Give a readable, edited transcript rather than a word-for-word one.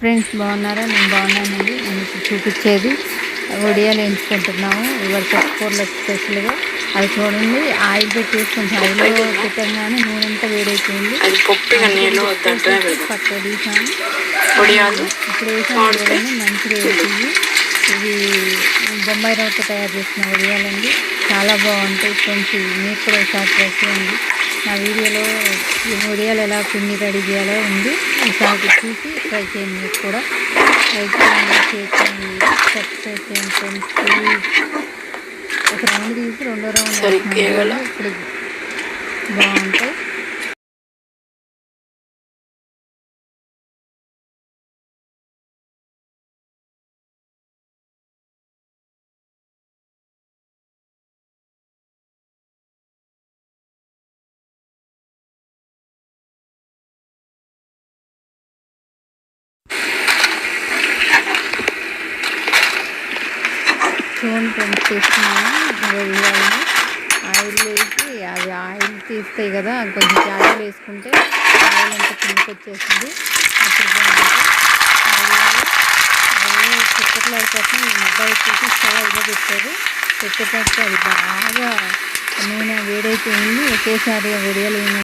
Friends బాగున్నారా? నేను బాగున్నానండి. మీకు చూపించేది వడియాలు ఎంచుకుంటున్నాము. ఇవాళ పప్పుకూరలో స్పెషల్గా అది చూడండి. ఆయిల్ పెట్టేసి కొంచెం ఆయిల్లో పెట్టంగానే నూనె అంతా వేడైపోయింది. పక్క తీసాను. ఇప్పుడు వేసాను చూడండి, మంచిగా వేసి ఇది బొంబాయి రవ్వతో తయారు చేసిన వడియాలండి. చాలా బాగుంటాయి ఫ్రెండ్స్. మీరు కూడా ఒకసారి ట్రై చేయండి. నా వీడియోలో ఈ వడియాలు ఎలా పిండి రెడీ చేయాలో ఉంది. ఒకసారి చూసి ట్రై చేయండి. మీరు కూడా ట్రై చేయండి, చేయండి, సబ్స్క్రైబ్ చేయండి ఫ్రెండ్స్. ఒక రౌండ్ తీసి రెండో రౌండ్ ఇప్పుడు బాగుంటాయి. చూడండి ఫ్రెండ్స్, తీసుకున్నాను వడియాలని ఆయిల్ వేసి అవి ఆయిల్ తీస్తాయి కదా, కొంచెం ఆయిల్ వేసుకుంటే ఆయిల్ అంతా కిందకి వచ్చేసింది. అప్పుడు కుక్కర్లో అయిపోతుంది. ముద్ద వచ్చేసి స్టవ్ అయినా పెట్టేటప్పుడు అది బాగా నూనె వేడైపోయింది. ఒకేసారి వడియాలు